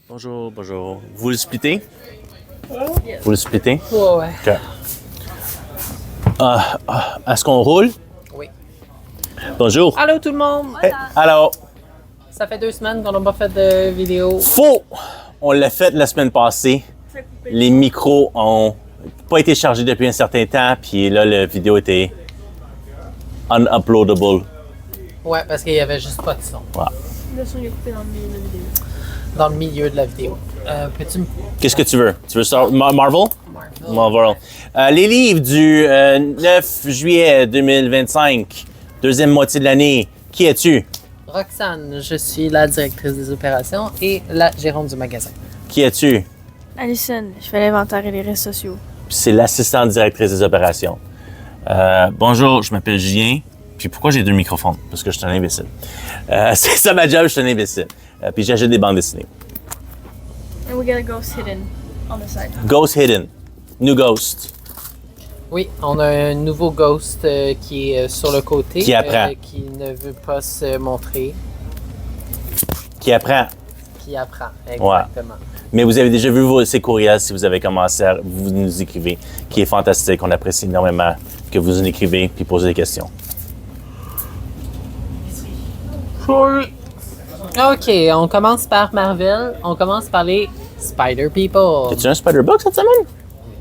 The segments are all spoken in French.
Bonjour, bonjour. Vous le splittez? Yes. Vous le splittez? Ouais. OK. Est-ce qu'on roule? Oui. Bonjour. Allô tout le monde! Hey, alors, Ça fait 2 semaines qu'on n'a pas fait de vidéo. faux! On l'a fait la semaine passée. Les micros ont pas été chargés depuis un certain temps, puis là, la vidéo était unuploadable. Ouais, parce qu'il y avait juste pas de son Voilà. Le son est coupé dans le milieu de la vidéo. dans le milieu de la vidéo. Peux-tu me... Qu'est-ce que tu veux? Tu veux Marvel? Marvel? Marvel. Les livres du 9 juillet 2025, deuxième moitié de l'année. Qui es-tu? Roxane, je suis la directrice des opérations et la gérante du magasin. Qui es-tu? Alison, je fais l'inventaire et les réseaux sociaux. C'est l'assistante directrice des opérations. Bonjour, je m'appelle Julien. Puis pourquoi j'ai 2 microphones? Parce que je suis un imbécile. C'est ça ma job, je suis un imbécile. Puis j'achète des bandes dessinées. And we got a ghost hidden on the side. Ghost Hidden. New Ghost. Oui, on a un nouveau ghost qui est sur le côté. Qui apprend. Qui ne veut pas se montrer. Qui apprend. Qui apprend, exactement. Mais vous avez déjà vu ces courriels si vous avez commencé à vous nous écrivez, qui est fantastique. On apprécie énormément que vous nous écrivez puis posez des questions. OK, on commence par Marvel. On commence par les Spider People. As-tu un Spider-Book cette semaine?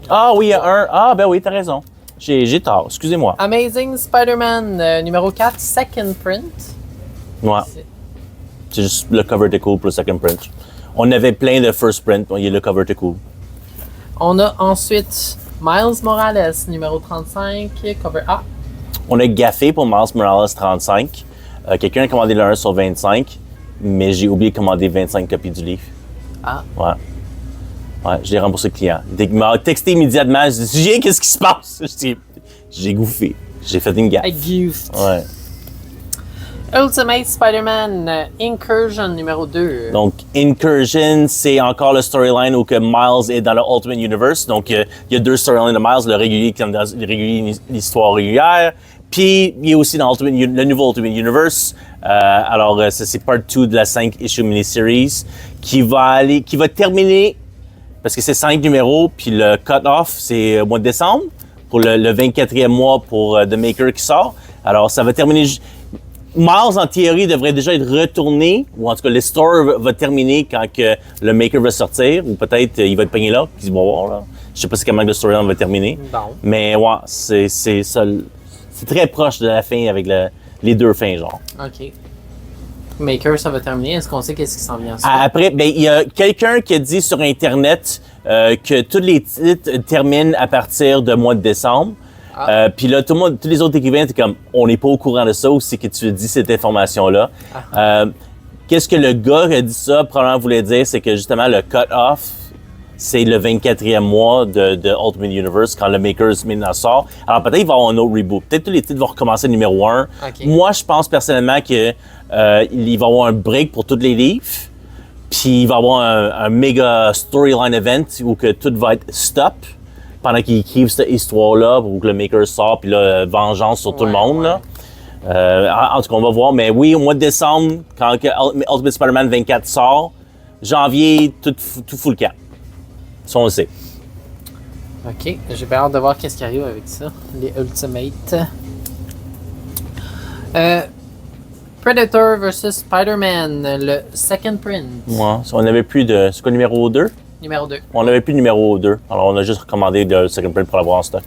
Ah oui, il y a un. Ah ben oui, t'as raison. J'ai tort, excusez-moi. Amazing Spider-Man numéro 4, second print. Ouais. C'est juste le cover était cool pour le second print. On avait plein de first print, le cover était cool. On a ensuite Miles Morales numéro 35, cover A. On a gaffé pour Miles Morales 35. Quelqu'un a commandé le 1 sur 25, mais j'ai oublié de commander 25 copies du livre. Ah. Ouais. Ouais, je l'ai remboursé le client. Il m'a texté immédiatement. Je dis, Julien, qu'est-ce qui se passe? Je dis, j'ai gouffé. J'ai fait une gaffe. I goofed. Ouais. Ultimate Spider-Man Incursion numéro 2. Donc, Incursion, c'est encore le storyline où que Miles est dans le Ultimate Universe. Donc, il y a 2 storylines de Miles, le régulier qui est dans l'histoire régulière. Puis, il est aussi dans le nouveau Ultimate Universe. Alors, ça, c'est part 2 de la 5-issue miniseries qui va terminer, parce que c'est 5 numéros, puis le cut-off, c'est au mois de décembre, pour le 24e mois pour The Maker qui sort. Alors, ça va terminer... Miles, en théorie, devrait déjà être retourné, ou en tout cas, l'histoire va terminer quand que le Maker va sortir, ou peut-être il va être pogné là, qui se va voir, là. Je sais pas si comment le storyline va terminer. Bon. Mais ouais, c'est ça. C'est très proche de la fin avec les 2 fins, genre. OK. Maker, ça va terminer. Est-ce qu'on sait qu'est-ce qui s'en vient ensuite? Après, ben, il y a quelqu'un qui a dit sur Internet que tous les titres terminent à partir du mois de décembre. Puis là, tous les autres écrivains étaient comme, on n'est pas au courant de ça, ou c'est que tu as dit cette information-là. Qu'est-ce que le gars qui a dit ça, probablement voulait dire, c'est que justement, le cut-off, c'est le 24e mois de Ultimate Universe, quand le Makers maintenant sort. Alors peut-être qu'il va y avoir un autre reboot. Peut-être tous les titres vont recommencer numéro 1. Okay. Moi, je pense personnellement qu'il va y avoir un break pour tous les livres. Puis il va y avoir un méga storyline event où que tout va être stop pendant qu'ils écrivent cette histoire-là, pour que le Maker sort, puis là, vengeance sur tout le monde. Là. En tout cas, on va voir. Mais oui, au mois de décembre, quand Ultimate Spider-Man 24 sort, janvier, tout fout le camp. Ça, on le sait. OK. J'ai bien hâte de voir qu'est-ce qui arrive avec ça. Les Ultimate. Predator vs. Spider-Man, le second print. Ouais, on n'avait plus de... C'est quoi, numéro 2? Numéro 2. On n'avait plus de numéro 2. Alors, on a juste recommandé le second print pour l'avoir en stock.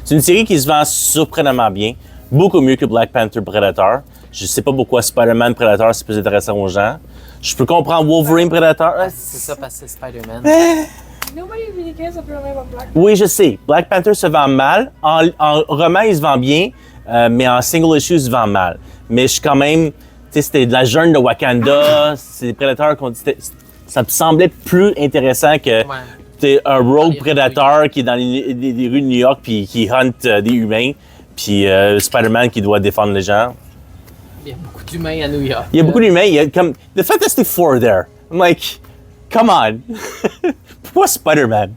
C'est une série qui se vend surprenamment bien. Beaucoup mieux que Black Panther Predator. Je sais pas pourquoi Spider-Man Predator, c'est plus intéressant aux gens. Je peux comprendre Wolverine Predator. C'est ça parce que c'est Spider-Man. Nobody really cares apparently about Black Panther. Oui, je sais. Black Panther se vend mal. En roman, il se vend bien. Mais en single issue, il se vend mal. Mais je suis quand même... Tu sais, c'était de la jungle de Wakanda. C'est des prédateurs qu'on dit... Ça me semblait plus intéressant que un rogue prédateur qui est dans les rues de New York puis qui hunt des humains. Puis Spider-Man qui doit défendre les gens. Il y a beaucoup d'humains à New York. Il y a beaucoup d'humains. Il y a comme... The Fantastic Four there. I'm like... Come on. Pourquoi Spider-Man?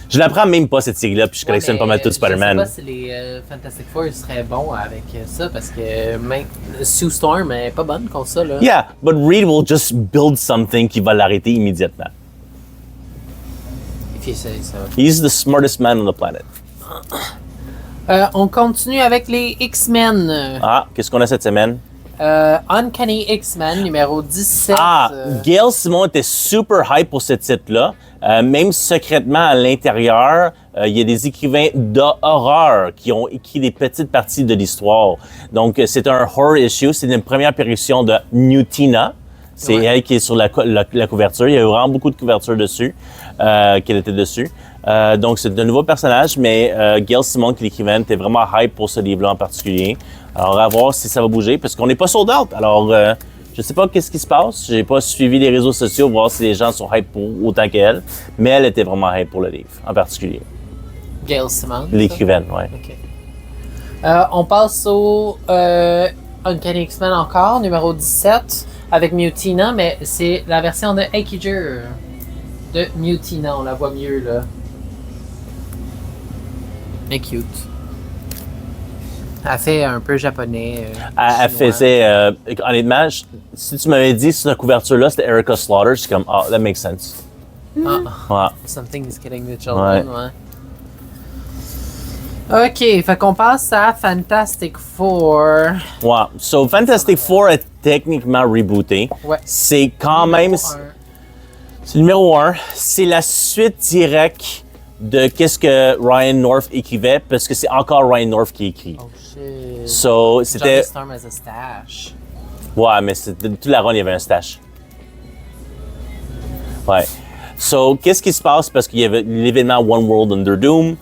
Je la prends même pas, cette série-là, puis je collectionne pas mal tout Spider-Man. Je sais pas si les Fantastic Four seraient bons avec ça, parce que même Sue Storm est pas bonne contre ça, là. Yeah, but Reed will just build something qui va l'arrêter immédiatement. If you say so. He's the smartest man on the planet. On continue avec les X-Men. Ah, qu'est-ce qu'on a cette semaine? Uncanny X-Men, numéro 17. Ah, Gail Simon était super hype pour ce titre-là. Même secrètement à l'intérieur, il y a des écrivains d'horreur qui ont écrit des petites parties de l'histoire. Donc, c'est un horror issue. C'est une première apparition de Mutina. C'est Ouais. elle qui est sur la couverture. Il y a eu vraiment beaucoup de couvertures dessus, qu'elle était dessus. Donc, c'est un nouveau personnage, mais Gail Simon, qui est l'écrivaine, était vraiment hype pour ce livre-là en particulier. Alors, à voir si ça va bouger, parce qu'on n'est pas sold out. Alors, je sais pas qu'est-ce qui se passe. J'ai pas suivi les réseaux sociaux, voir si les gens sont hype pour autant qu'elle. Mais elle était vraiment hype pour le livre, en particulier. Gail Simon. L'écrivaine, ouais. OK. On passe au Uncanny X-Men encore, numéro 17, avec Mutina, mais c'est la version de Aikiger de Mutina. On la voit mieux, là. Elle est cute. Elle fait un peu japonais. Elle chinois. faisait, honnêtement, si tu m'avais dit sur la couverture-là, c'était Erica Slaughter, je suis comme, ah, that makes sense. Ah, Ouais. something is killing the children, ouais. Ok, fait qu'on passe à Fantastic Four. Ouais. So, Fantastic Four est techniquement rebooté. Ouais. C'est quand même. Numéro un. C'est numéro 1. C'est la suite directe de qu'est-ce que Ryan North écrivait, parce que c'est encore Ryan North qui écrit. Oh shit. So, c'était. Johnny Storm has a stash. Ouais, mais toute la run, il y avait un stash. Ouais. So, qu'est-ce qui se passe? Parce qu'il y avait l'événement One World Under Doom,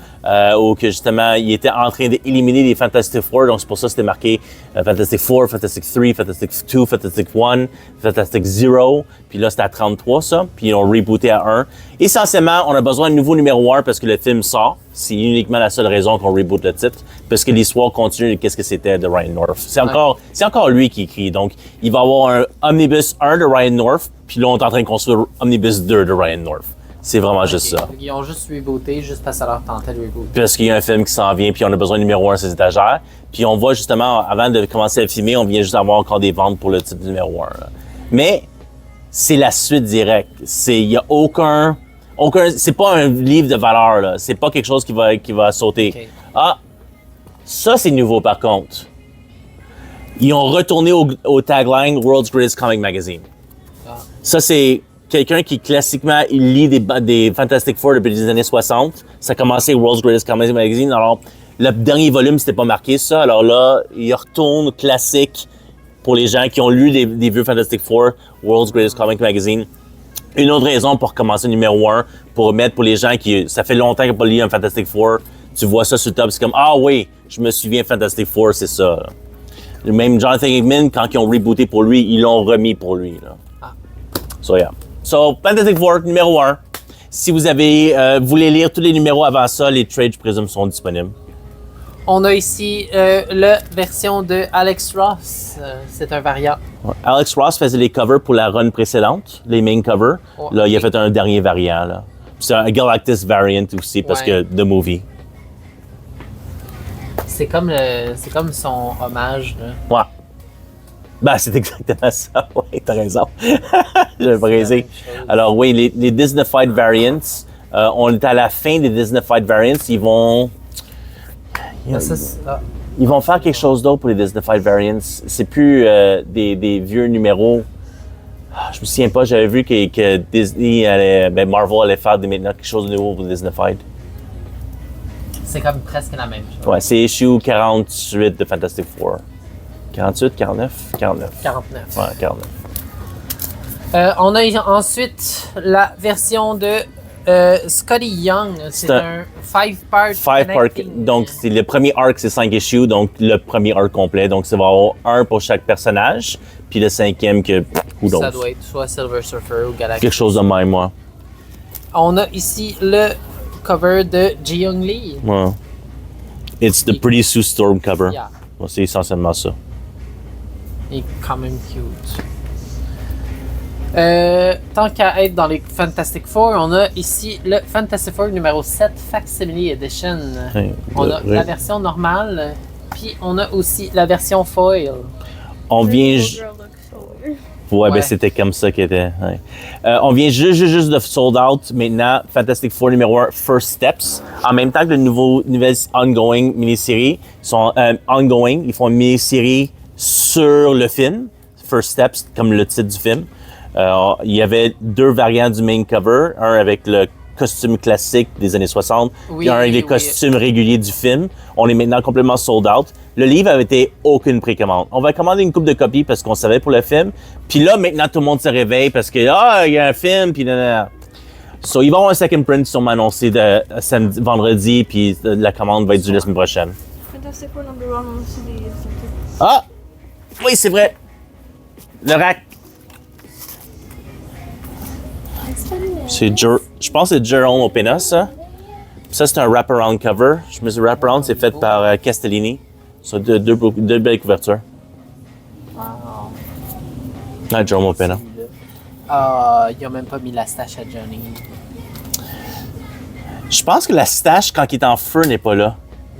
où que justement, il était en train d'éliminer les Fantastic Four. Donc, c'est pour ça que c'était marqué Fantastic Four, Fantastic 3, Fantastic 2, Fantastic 1, Fantastic 0. Puis là, c'était à 33, ça. Puis ils ont rebooté à 1. Essentiellement, on a besoin d'un nouveau numéro 1 parce que le film sort. C'est uniquement la seule raison qu'on reboot le titre. Parce que l'histoire continue de qu'est-ce que c'était de Ryan North. C'est encore lui qui écrit. Donc, il va y avoir un Omnibus 1 de Ryan North. Puis là, on est en train de construire Omnibus 2 de Ryan North. C'est vraiment juste ça. Ils ont juste rebooté juste parce que ça leur tentait de rebooter. Parce qu'il y a un film qui s'en vient, puis on a besoin de numéro 1 sur les étagères. Puis on voit justement, avant de commencer à filmer, on vient juste avoir encore des ventes pour le titre numéro 1. Là. Mais c'est la suite directe. Il y a aucun. C'est pas un livre de valeur, là. C'est pas quelque chose qui va sauter. Okay. Ah, ça c'est nouveau par contre. Ils ont retourné au tagline World's Greatest Comic Magazine. Ah. Ça c'est quelqu'un qui classiquement il lit des Fantastic Four depuis les années 60. Ça a commencé World's Greatest Comic Magazine. Alors le dernier volume c'était pas marqué ça. Alors là il retourne classique pour les gens qui ont lu des vieux Fantastic Four, World's Greatest Comic Magazine. Une autre raison pour commencer numéro 1, pour mettre pour les gens qui, ça fait longtemps qu'ils n'ont pas lu un Fantastic Four, tu vois ça sur le top, c'est comme, ah oui, je me souviens Fantastic Four, c'est ça. Même Jonathan Hickman, quand ils ont rebooté pour lui, ils l'ont remis pour lui. Là. Ah. So yeah. So, Fantastic Four, numéro 1. Si vous voulez lire tous les numéros avant ça, les trades, je présume, sont disponibles. On a ici la version de Alex Ross. C'est un variant. Alex Ross faisait les covers pour la run précédente, les main covers. Oh, là, il a fait un dernier variant. Là. C'est un Galactus variant aussi, parce que The Movie. C'est comme son hommage. Là. Ouais. Ben, c'est exactement ça. Oui, t'as raison. J'avais brisé. Alors, oui, les Disneyfied Variants, on est à la fin des Disneyfied Variants. Ils vont faire quelque chose d'autre pour les Disneyfied Variants. C'est plus des vieux numéros. Je me souviens pas, j'avais vu que Disney Marvel allait faire maintenant quelque chose de nouveau pour Disneyfied. C'est comme presque la même chose. Ouais, c'est issue 48 de Fantastic Four. 48, 49? 49. 49. Ouais, 49. On a ensuite la version de Scotty Young. C'est un 5-part. Donc, c'est le premier arc, c'est 5 issues, donc le premier arc complet. Donc, ça va avoir un pour chaque personnage, puis le 5e que, ça doit être soit Silver Surfer ou Galactus. Quelque chose de même, moi. On a ici le cover de Ji Young Lee. Ouais. It's the Pretty Sue Storm cover. Yeah. Ouais, c'est essentiellement ça. Il est quand même cute. Tant qu'à être dans les Fantastic Four, on a ici le Fantastic Four numéro 7 Facsimile Edition. Ouais, On a ouais. la version normale, puis on a aussi la version foil. On The vient... little girl looks so weird. Ouais, Ouais. ben c'était comme ça qu'il était. Ouais. On vient juste de sold out maintenant. Fantastic Four numéro 1, First Steps. En même temps que le nouvelle ongoing mini-série, ils sont ongoing. Ils font une mini-série sur le film, First Steps, comme le titre du film. Il y avait 2 variants du main cover, un avec le costume classique des années 60, Oui, puis un avec les oui. costumes réguliers du film. On est maintenant complètement sold out. Le livre avait été aucune précommande. On va commander une couple de copies parce qu'on savait pour le film. Puis là, maintenant, tout le monde se réveille parce que, il y a un film, puis nanana. So, il va y avoir un second print sûrement annoncé vendredi, puis la commande va être due la semaine prochaine. Fantastic Four number 1 on the CD is like Ah! Oui, c'est vrai! Le rack. Je pense que c'est Jerome Opena, ça. Ça, c'est un wraparound cover. Je me suis wraparound, c'est fait par Castellini. Ça, deux belles couvertures. wow. Ah, Jerome Opena. Ah, ils ont même pas mis la stache à Johnny. Je pense que la stache, quand il est en feu, n'est pas là.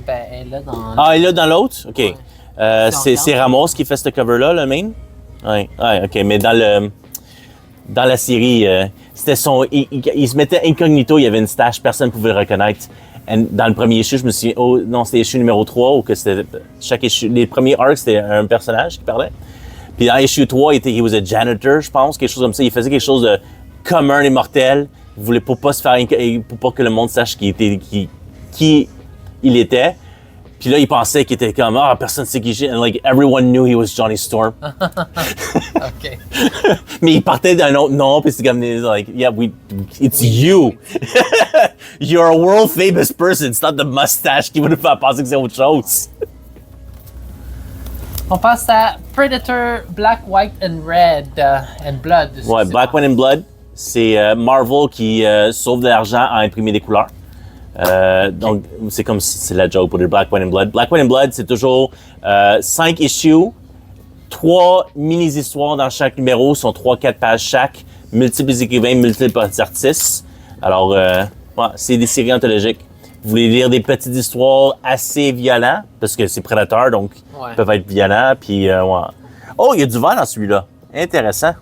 Ben, elle est là dans... Ah, il est là dans l'autre? OK. Ouais. C'est Ramos qui fait ce cover-là, le main? Oui, ouais, OK. Mais dans la série, c'était son... Il se mettait incognito, il y avait une stache, personne ne pouvait le reconnaître. And dans le premier issue, je me suis dit, oh non, c'était issue numéro 3, ou que c'était... Chaque issue... Les premiers arcs, c'était un personnage qui parlait. Puis dans issue 3, he was a janitor, je pense, quelque chose comme ça. Il faisait quelque chose de commun et mortel. Il voulait pour pas se faire... Pour pas que le monde sache qui il était. Puis là, il pensait qu'il était comme, personne sait qui j'ai. And like, everyone knew he was Johnny Storm. OK. Mais il partait d'un autre nom, puis c'est comme, like, yeah, it's you. You're a world famous person. It's not the mustache qui va nous faire penser que c'est autre chose. On passe à Predator Black, White and Red and Blood. Ouais, Black, White and Blood, c'est Marvel qui sauve de l'argent à imprimer des couleurs. Donc, c'est comme c'est la joke pour le Black, White and Blood. Black, White and Blood, c'est toujours 5 issues, 3 mini-histoires dans chaque numéro, sont 3-4 pages chaque, multiples écrivains, multiples artistes. Alors, ouais, c'est des séries anthologiques. Vous voulez lire des petites histoires assez violentes, parce que c'est Predator, donc Ouais. ils peuvent être violents, puis ouais. Oh, il y a du vent dans celui-là. Intéressant.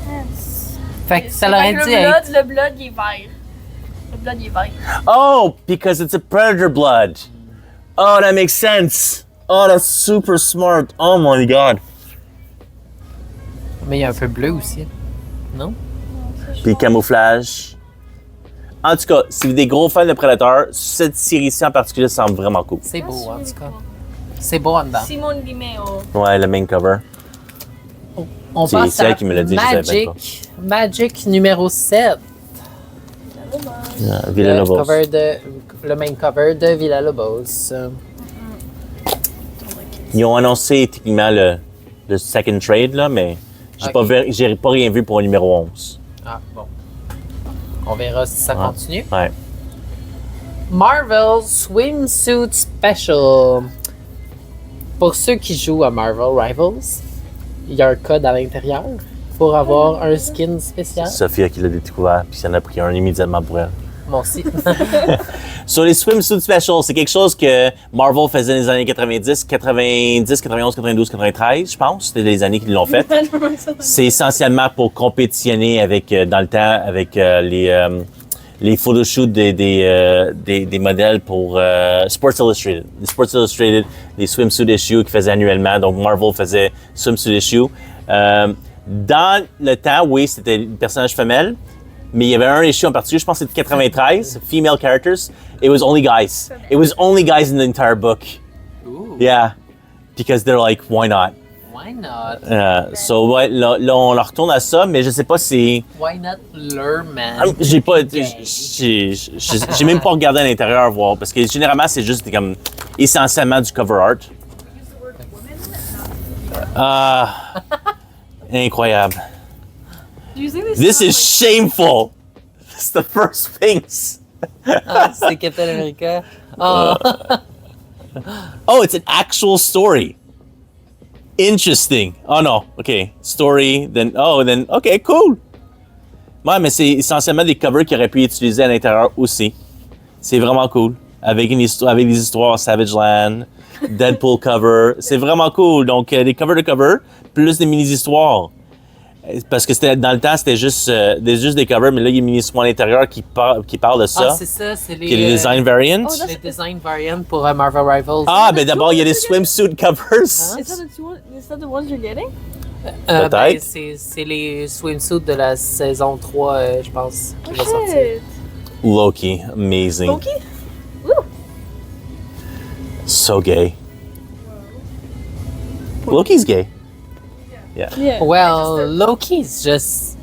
Yes. Fait que ça C'est l'aurait parce dû que être... le blood, il est vert. Le blood, il est vert. Oh, because it's a predator blood. Oh, that makes sense. Oh, that's super smart. Oh my god. Mais il y a un peu bleu aussi. Non? Puis camouflage. En tout cas, si vous êtes des gros fans de Predator, cette série-ci en particulier semble vraiment cool. C'est beau, That's en really tout cas. cool. C'est beau en dedans. Simone Dimeo. Ouais, le main cover. On C'est- passe c'est elle à qui me l'a dit, je savais même Magic numéro 7. Villa Lobos. Le main cover de Villa Lobos. Ils ont annoncé techniquement le second trade, là, mais j'ai pas rien vu pour le numéro 11. Ah, bon. On verra si ça continue. Ouais. Marvel Swimsuit Special. Pour ceux qui jouent à Marvel Rivals, il y a un code à l'intérieur pour avoir un skin spécial. Sophia qui l'a découvert, puis ça en a pris un immédiatement pour elle. Moi aussi. Sur les swimsuit specials, c'est quelque chose que Marvel faisait dans les années 90, 91, 92, 93, je pense. C'était les années qu'ils l'ont fait. C'est essentiellement pour compétitionner avec, dans le temps, avec les photoshoots des modèles pour Sports Illustrated. Les Sports Illustrated, les swimsuit issues qu'ils faisaient annuellement. Donc, Marvel faisait swimsuit issue. Dans le temps, oui, c'était le personnage femelle. Mais il y avait un issue en particulier, je pense que c'était 93, female characters. It was only guys. It was only guys in the entire book. Ooh, Yeah. Because they're like, why not? why not? So, ouais, là, on leur retourne à ça, mais je sais pas si... Why not lure man? J'ai pas... J'ai même pas regardé à l'intérieur voir, parce que généralement, c'est juste comme essentiellement du cover art. Ah... incroyable. Do you think This is shameful. It's the first things. Ah, c'est Captain America. Oh. Oh, it's an actual story. Interesting. Oh non, OK. Story, then, OK, cool. Ouais, mais c'est essentiellement des covers qu'ils auraient pu utiliser à l'intérieur aussi. C'est vraiment cool. Avec avec des histoires Savage Land, Deadpool cover. C'est vraiment cool. Donc, des covers de cover, plus des mini-histoires. Parce que dans le temps, c'était juste des covers, mais là, il y a des mini-histoires à l'intérieur qui parlent de ça. Ah, c'est ça, c'est les... Puis les design variants. Oh, les design variants pour Marvel Rivals. Ah, ben d'abord, il y a des swimsuit covers. Is that the ones you're getting? Peut-être. Ben, c'est les swimsuits de la saison 3, je pense, qui va sortir. Shit. Loki, amazing. Loki? Woo! So gay. Loki's gay. Yeah. Well, Loki's just...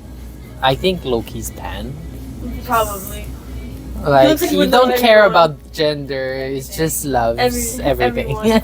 I think Loki's pan. Probably. Like, looks like he he would love don't care everyone. about gender, he just loves everything. everyone.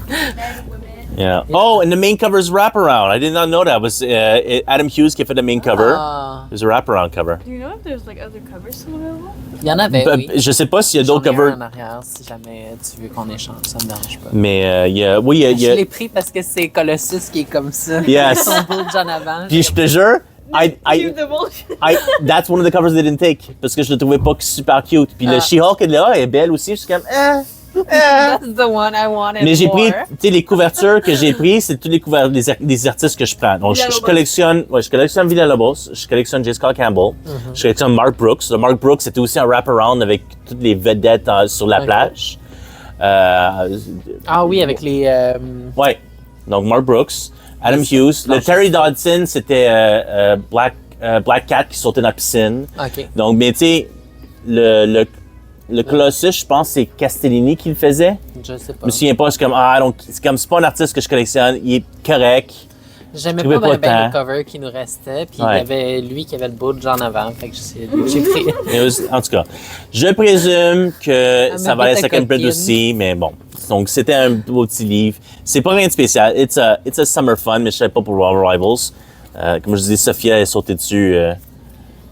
Yeah. Oh, and the main cover is wraparound. I did not know that. It was Adam Hughes qui a fait the main cover. Ah, It was a wraparound cover. Do you know if there's like other covers still available? il y en avait, oui. Je sais pas s'il y a d'autres J'en ai un covers, en arrière, si jamais tu veux qu'on échange, ça me dérange pas. mais oui, il y Je a. l'ai pris parce que c'est Colossus qui est comme ça. Yes. Son bulge en avant. Puis je te jure, Keep the bullshit. that's one of the covers they didn't take parce que je le trouvais pas super cute. Puis le Ah. She-Hulk est là, elle est belle aussi. Je suis comme, That's the one I wanted Mais j'ai more. pris, tu sais, les couvertures que j'ai prises, c'est tous les des artistes que je prends. Donc, je Villalobos. collectionne Villalobos, je collectionne Jessica Campbell, je collectionne Mark Brooks. Le Mark Brooks, c'était aussi un wraparound avec toutes les vedettes sur la Ok. plage. Ah oui, avec les... Ouais. Donc, Mark Brooks, Adam Le- Hughes. Le non, Terry je sais. Dodson, c'était Black Cat qui sautait dans la piscine. OK. Donc, mais tu sais, le Colossus, je pense que c'est Castellini qui le faisait. Je sais Je pas. me souviens pas, c'est pas un artiste que je collectionne, il est correct. J'aimais trouvais pas pas bien le tant. cover qui nous restait, puis Ouais. il y avait lui qui avait le bulge en avant, fait que j'ai pris. En tout cas, je présume que Ah, ça mais valait ta Second Print copine. aussi, mais bon. Donc, c'était un beau petit livre. C'est pas rien de spécial. It's a summer fun, mais je savais pas pour Marvel Rivals. Comme je disais, Sophia est sautée dessus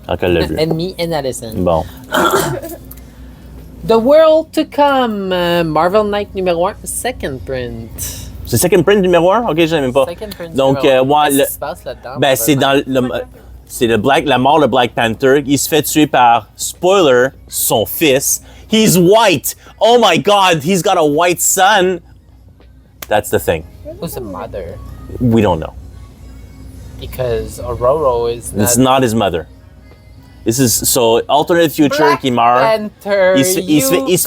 quand elle l'a vu. Enemy and Allison. Bon. The World to Come, Marvel Knight numéro 1, second print. C'est Second Print numéro 1? Ok, je savais même pas. Second print Donc, numéro 1. ouais, Qu'est-ce le- qui se passe là-dedans? Ben, c'est dans c'est la mort de Black Panther. Il se fait tuer par, spoiler, son fils. He's white. Oh my God, he's got a white son. That's the thing. Who's the mother? We don't know. Because Aurora is not... It's not his mother. This is so alternate future Black qui meurt. Panther, Il se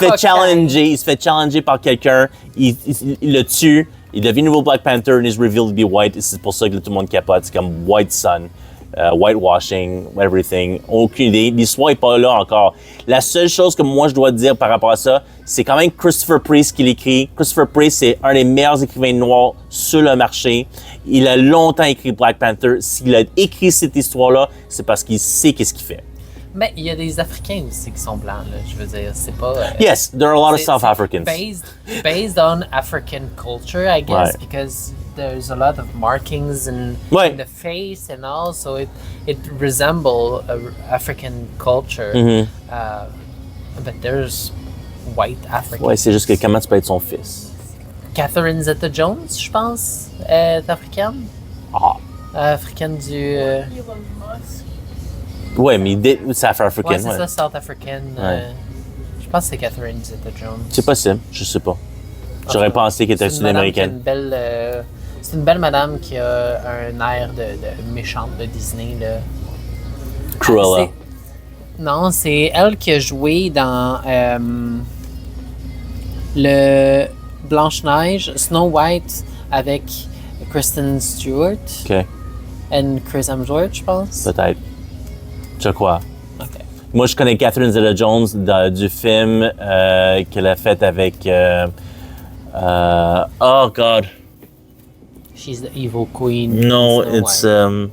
fait challenger par quelqu'un. Il le tue. Il devient nouveau Black Panther and is revealed to be white. C'est pour ça que tout le monde capote. C'est comme white son, whitewashing, everything. Aucune idée. L'histoire est pas là encore. La seule chose que moi je dois dire par rapport à ça, c'est quand même Christopher Priest qui l'écrit. Christopher Priest, c'est un des meilleurs écrivains noirs sur le marché. Il a longtemps écrit Black Panther. S'il a écrit cette histoire-là, c'est parce qu'il sait qu'est-ce qu'il fait. Mais il y a des Africains aussi qui sont blancs, là. Je veux dire, c'est pas... Yes, there are a lot of c'est- South c'est Africans. Based on African culture, I guess, Ouais. because there's a lot of markings in Ouais. the face and all, so it resembles African culture. Mhm. But there's white Africans. Ouais, c'est juste que comment tu peux être son fils? Catherine Zeta-Jones, je pense, est africaine. Ah. Africaine du... Elon Musk. Ouais, mais c'est afro-africain. ouais, c'est Ouais. ça, South African. Ouais. Je pense que c'est Catherine Zeta-Jones. C'est possible, je sais pas. J'aurais Enfin, pensé qu'elle était c'est une madame qui a sud-américaine. une belle, c'est une belle madame qui a un air de méchante de Disney. Là. Cruella. Non, c'est elle qui a joué dans le Blanche-Neige, Snow White avec Kristen Stewart OK, et Chris Hemsworth, je pense. peut-être. Je crois. Ok. Moi, je connais Catherine Zeta-Jones du film qu'elle a fait avec... oh, God. She's the evil queen. No, Snow it's... White.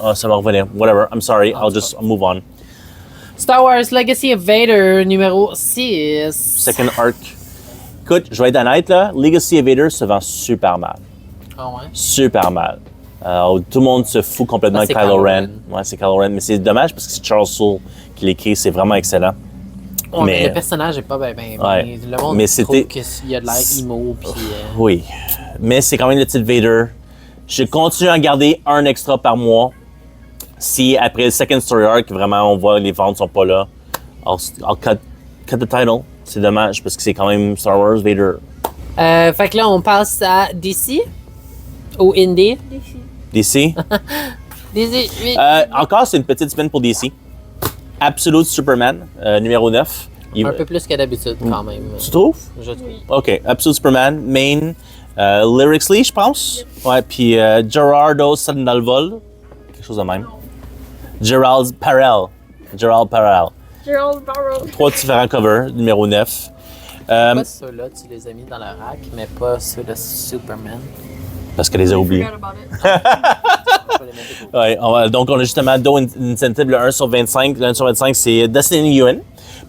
oh, ça va revenir. Whatever, I'm sorry. I'll just move on. Star Wars Legacy of Vader numéro 6. Second arc. Écoute, je vais être honnête, là. Legacy of Vader se vend super mal. Ah ouais? Super mal. Tout le monde se fout complètement Ah, de c'est Kylo Kylo Ren. Ren. Ouais, c'est Kylo Ren. Mais c'est dommage parce que c'est Charles Soule qui l'écrit. C'est vraiment excellent. Ouais, Mais- le personnage est pas bien. Ouais. Le monde Mais trouve c'était- qu'il y a de l'air emo. Puis, Oui. Mais c'est quand même le titre Vader. Je continue à garder un extra par mois. Si après le second story arc, vraiment, on voit les ventes sont pas là, I'll cut the title. C'est dommage parce que c'est quand même Star Wars Vader. Fait que là, on passe à DC ou Indie. DC. DC. DC, oui. Encore, c'est une petite semaine pour DC. Absolute Superman, numéro 9. Un peu plus que d'habitude, quand même. Tu trouves? Je trouve. OK. Absolute Superman, Main, Lyrically, je pense. Ouais, puis Gerardo Sandoval. Quelque chose de même. Gerald Parel. Gerald Barrow. 3 différents covers, numéro 9. Pas ceux-là, tu les as mis dans le rack, mais pas ceux de Superman. Parce qu'elle les a oubliés. Forgot about it. Ouais, donc, on a justement deux incentives, le 1 sur 25. Le 1 sur 25, c'est Destiny Ewan.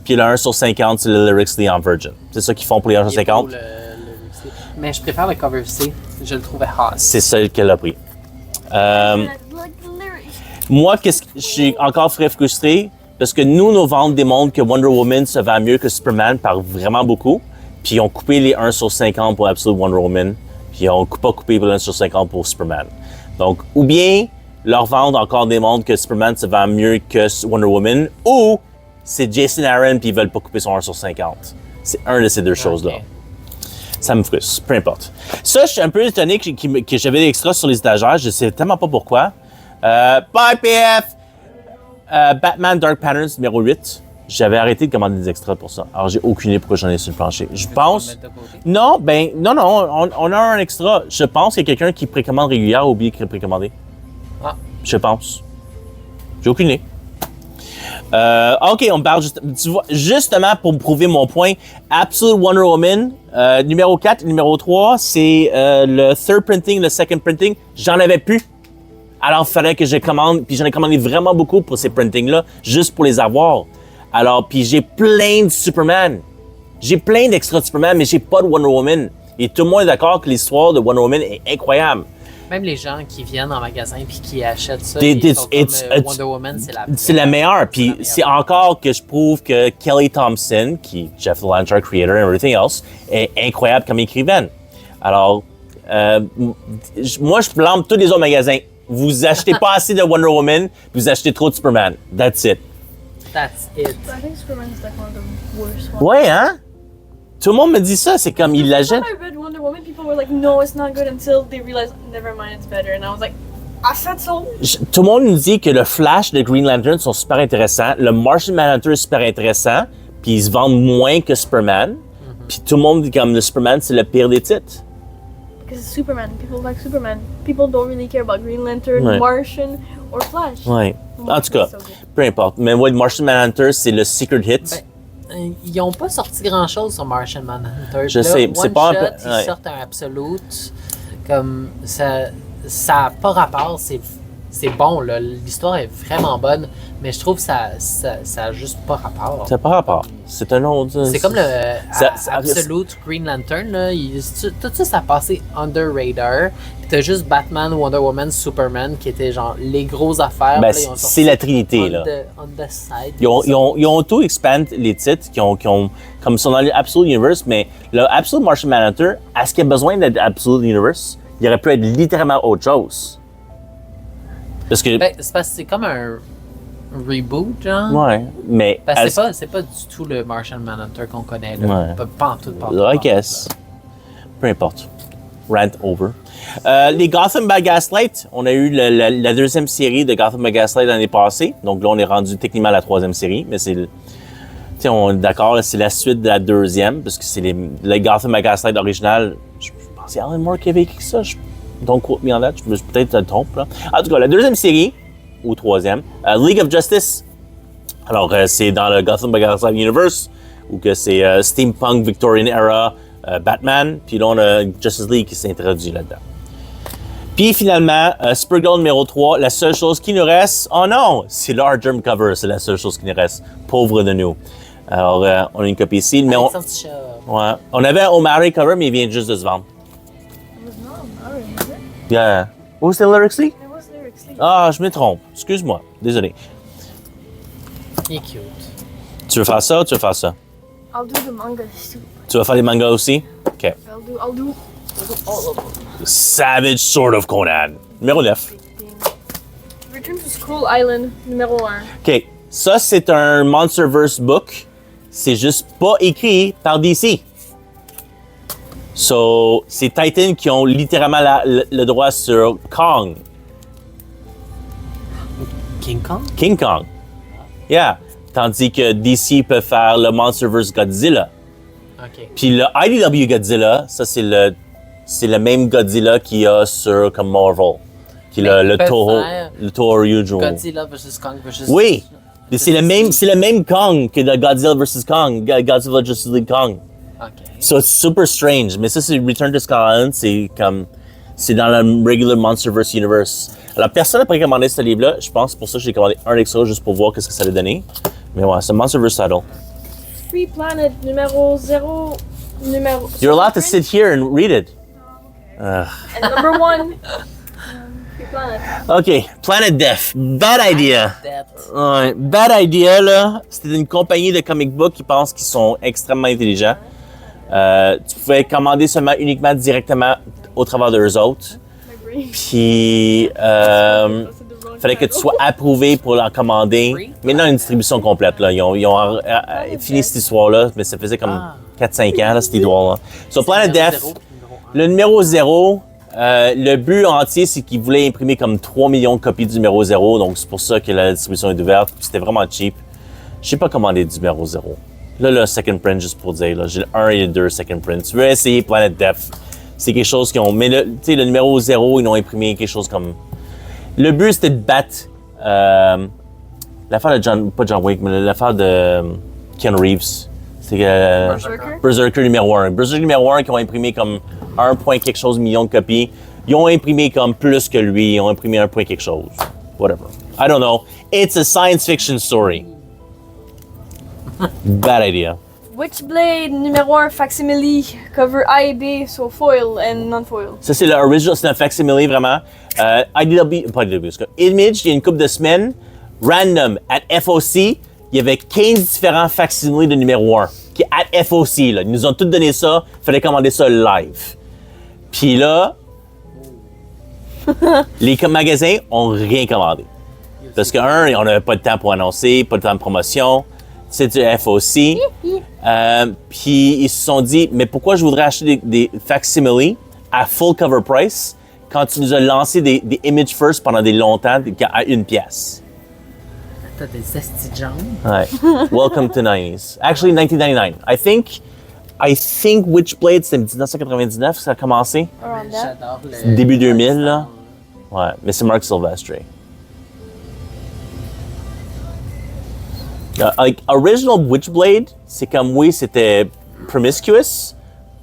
Puis le 1 sur 50, c'est le Lyrically en Virgin. C'est ça qu'ils font pour les 1 sur Il est beau, 50. le mais je préfère le cover C. Je le trouvais hot. C'est celle qu'elle a pris. Like the lyrics. Moi, je suis encore très frustré parce que nous, nos ventes démontrent que Wonder Woman se vend mieux que Superman par vraiment beaucoup. Puis ils ont coupé les 1 sur 50 pour Absolute Wonder Woman. Puis ils n'ont pas coupé les 1 sur 50 pour Superman. Donc, ou bien leur vente encore démontre que Superman se vend mieux que Wonder Woman, ou c'est Jason Aaron puis ils veulent pas couper son 1 sur 50. C'est un de ces deux choses-là. Ça me frustre, peu importe. Ça, je suis un peu étonné que j'avais des extras sur les étagères. Je sais tellement pas pourquoi. Bye, PF! Batman Dark Patterns numéro 8. J'avais arrêté de commander des extras pour ça. Alors, j'ai aucune idée pourquoi j'en ai sur le plancher. Je pense... Non, on a un extra. Je pense qu'il y a quelqu'un qui précommande régulière a oublié qu'il précommandé. Ah. Je pense. J'ai aucune idée. OK, on parle justement pour me prouver mon point. Absolute Wonder Woman, numéro 4 et numéro 3, c'est le third printing, le second printing. J'en avais plus. Alors, il fallait que je commande, puis j'en ai commandé vraiment beaucoup pour ces printings-là, juste pour les avoir. Alors, puis j'ai plein de Superman. J'ai plein d'extras de Superman, mais j'ai pas de Wonder Woman. Et tout le monde est d'accord que l'histoire de Wonder Woman est incroyable. Même les gens qui viennent en magasin puis qui achètent ça, It's- ils sont comme, it's- Wonder Woman, c'est la C'est la meilleure. Puis c'est encore que je prouve que Kelly Thompson, qui est Jeff the Lantern creator and everything else, est incroyable comme écrivaine. Alors, moi, je blâme tous les autres magasins. Vous achetez pas assez de Wonder Woman, vous achetez trop de Superman. That's it. That's it. I think Superman's like one of the worst ones. Ouais, hein? Tout le monde me dit ça. C'est comme, il la When jette. I read Wonder Woman, people were like, "No, it's not good," until they realized, "Never mind, it's better." And I was like, "I said so." Tout le monde nous dit que le Flash de Green Lantern sont super intéressants. Le Martian Manhunter est super intéressant. Puis ils se vendent moins que Superman. Puis tout le monde dit comme le Superman, c'est le pire des titres. Because it's Superman. People like Superman. People don't really care about Green Lantern, Ouais. Martian, or Flash. Ouais. En tout cas, So good. peu importe. Mais ouais, Martian Manhunter, c'est le secret hit. Ils n'ont pas sorti grand-chose sur Martian Manhunter. Je Là, sais, c'est pas un shot, peu- ils ouais. sortent un Absolute. Comme ça a pas rapport. C'est bon, là. L'histoire est vraiment bonne, mais je trouve que ça a juste pas rapport. Ça n'a pas rapport. C'est un autre. C'est comme le ça- Absolute Green Lantern, là. Tout ça, ça a passé under radar. Puis t'as juste Batman, Wonder Woman, Superman qui étaient genre les grosses affaires. Ben, Puis là, ils ont c'est sorti la Trinité, là. On the side. Ils ont tout expand les titres qui ont comme sont dans l'Absolute Universe, mais le Absolute Martian Manhunter, est-ce qu'il y a besoin d'être Absolute Universe? Il aurait pu être littéralement autre chose. Parce que. Ben, c'est parce que c'est comme un reboot, genre. ouais, mais. Parce que est-ce- c'est pas du tout le Martian Manhunter qu'on connaît, là. Ouais. Pas en tout, I guess. Peu importe. Rant over. Les Gotham by Gaslight, on a eu la deuxième série de Gotham by Gaslight l'année passée. Donc là, on est rendu techniquement à la troisième série, mais c'est... Tu sais, on est d'accord, là, c'est la suite de la deuxième, parce que c'est les Gotham by Gaslight original. Je pense que c'est Alan Moore qui avait écrit ça. Don't quote me on that. Peut-être je me trompe, là. En tout cas, la deuxième série, ou troisième, League of Justice. Alors, c'est dans le Gotham by Gaslight Universe, où que c'est Steampunk, Victorian Era, Batman, puis là, on a Justice League qui s'est introduit là-dedans. Puis finalement, Supergirl numéro 3, la seule chose qui nous reste, oh non, c'est l'Art Germ cover, c'est la seule chose qui nous reste. Pauvre de nous. Alors, on a une copie ici, mais Avec son petit chat. on avait un Omari cover, mais il vient juste de se vendre. It was not Mary, was it? Yeah. What was the lyrics? It was Lyrically. Ah, je me trompe. Excuse-moi. Désolé. Il est cute. Tu veux faire ça ou tu veux faire ça? I'll do the manga too. Tu vas faire les mangas aussi? OK. I'll do all of them. Savage Sword of Conan. Numéro 9. Return to Skull Island, numéro 1. OK. Ça, c'est un Monsterverse book. C'est juste pas écrit par DC. So, c'est Titan qui ont littéralement le droit sur Kong. King Kong? King Kong. Yeah. Tandis que DC peut faire le Monsterverse Godzilla. OK. Puis le IDW Godzilla, ça, c'est le même Godzilla qu'il y a sur comme Marvel. Qui est le peut Toho. faire Le Toho Ryujo. Godzilla vs. Kong vs. Oui. Mais c'est le même Kong que de Godzilla vs. Kong. Godzilla Justice League Kong. OK. So it's super strange. Mais ça, c'est Return to Skull Island. C'est dans le regular Monsterverse universe. Alors, personne n'a précommandé ce livre-là. Je pense pour ça que j'ai commandé un extra juste pour voir qu'est-ce que ça allait donner. Mais ouais, c'est un Monsterverse title. Free Planet, numéro 0. Numéro. You're allowed to sit here and read it. And number 1. Free Planet. OK. Planet Death. Bad idea. Death. Ouais, bad idea, là. C'était une compagnie de comic book qui pense qu'ils sont extrêmement intelligents. Tu pouvais commander seulement uniquement directement au travers d'eux autres. My brain. Puis, fallait que tu sois approuvé pour la commander. Maintenant, une distribution complète, là. Ils ont fini cette histoire-là, mais ça faisait comme 4-5 ans, là, cette histoire-là. So, Planet Death, le numéro 0, le but entier, c'est qu'ils voulaient imprimer comme 3 millions de copies du numéro 0, donc c'est pour ça que la distribution est ouverte. C'était vraiment cheap. Je sais pas commander du numéro 0. Là, le second print, juste pour dire, là, j'ai le 1 et le 2 second print. Tu veux essayer Planet Death? C'est quelque chose qu'ils ont... Mais le numéro 0, ils ont imprimé quelque chose comme... Le but, c'était de battre l'affaire de pas John Wick, mais l'affaire de Ken Reeves. C'est Berserker numéro 1. Berserker numéro 1 qui ont imprimé comme 1 point quelque chose million de copies. Ils ont imprimé comme plus que lui. Ils ont imprimé 1 point quelque chose. Whatever. I don't know. It's a science fiction story. Bad idea. Witchblade, numéro 1, facsimile, cover A et B, so foil and non-foil. Ça, c'est l'original, c'est un facsimile vraiment. IDW, pas IDW, c'est Image, il y a une couple de semaines, random, at FOC, il y avait 15 différents facsimiles de numéro 1. Qui est at FOC, là. Ils nous ont tous donné ça, il fallait commander ça live. Puis là, les magasins ont rien commandé. Parce que, on n'avait pas de temps pour annoncer, pas de temps de promotion. C'est du FOC. Puis ils se sont dit, mais pourquoi je voudrais acheter des facsimiles à full cover price quand tu nous as lancé des Image First pendant des longtemps à 1 pièce? T'as des estis de jambes. Ouais. Welcome to 90s. Actually, 1999. I think Witchblade, c'était 1999 que ça a commencé. Around that. J'adore le... Début 2000, là. Ouais, mais c'est Mark Silvestri. Like, original Witchblade, c'est comme, oui, c'était promiscuous,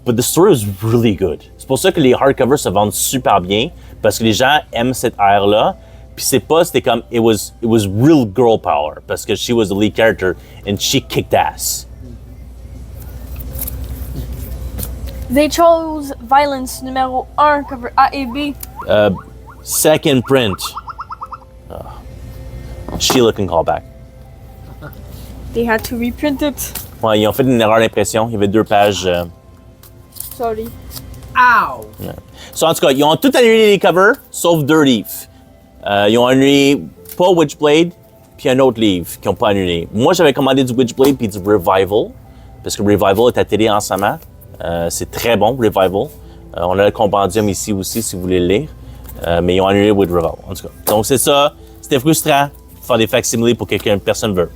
but the story was really good. C'est pour ça que les hardcovers se vendent super bien, parce que les gens aiment cette ère-là. Puis c'était comme, it was real girl power, parce que she was the lead character, and she kicked ass. They chose Violence, numéro 1, cover A et B. Second print. Sheila can call back. They had to reprint it. Ouais, ils ont fait une erreur d'impression. Il y avait 2 pages. Sorry. Ow! Yeah. So, en tout cas, ils ont tout annulé les covers, sauf 2 livres. Ils ont annulé pas Witchblade, puis un autre livre qu'ils n'ont pas annulé. Moi, j'avais commandé du Witchblade puis du Revival, parce que Revival est à télé en ce moment. C'est très bon, Revival. On a le compendium ici aussi, si vous voulez le lire. Mais ils ont annulé with Revival, en tout cas. Donc, c'est ça. C'était frustrant de faire des facsimilés pour quelqu'un que personne veut.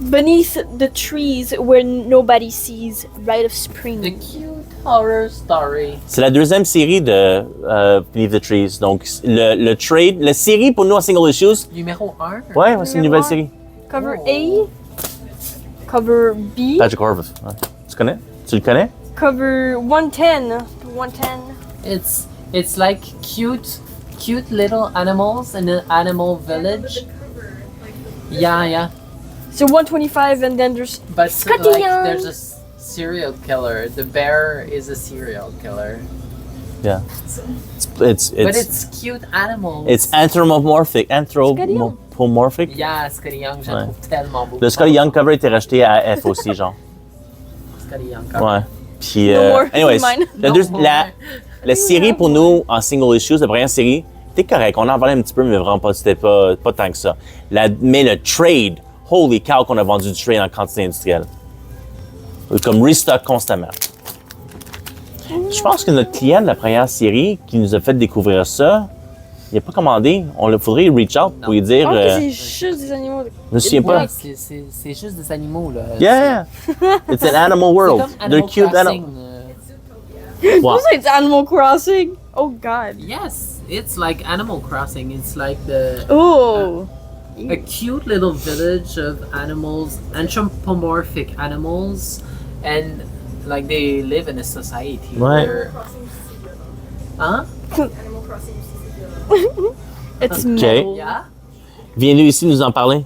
Beneath the trees where nobody sees, Rite of Spring. The cute horror story. C'est la 2e série de Beneath the Trees. Donc, le trade, la série pour nous en single issues. Numéro 1. Ouais, c'est une nouvelle un. série. Cover Oh. A. Cover B. Patrick Horvath. Ouais. Tu connais? Tu le connais? Cover 110. 110. It's like cute little animals in an animal village. Yeah. So 125 and then there's But Scotty like Young. there's a serial killer. The bear is a serial killer. Yeah. But it's cute animals. It's anthropomorphic. Anthropomorphic? Yeah, Scotty Young, je le Ouais. trouve tellement beau. Le Scotty Young cover était racheté à F aussi, genre. Scotty Young. Ouais. Puis, No more. anyways, Mine. la, No deux- more. la, La série, pour nous, en single issues, la première série, c'était correct. On en parlait un petit peu, mais vraiment pas, c'était pas tant que ça. Mais le trade, holy cow, qu'on a vendu du trade en quantité industrielle. Comme restock constamment. Je pense que notre client de la première série qui nous a fait découvrir ça, il n'a pas commandé. Il faudrait reach out pour lui Je dire. pense que c'est juste des animaux. Je me souviens pas. Ouais, c'est juste des animaux, là. Yeah! It's an animal C'est world. comme They're Animal cute Crossing, animals. Wow. It's Animal Crossing. Oh God. Yes, it's like Animal Crossing. It's like the Oh. a cute little village of animals, anthropomorphic animals, and like they live in a society. Ouais. Where, huh? Animal Crossing aussi, c'est violent. It's Okay. metal. Yeah. Viens-nous ici nous en parler.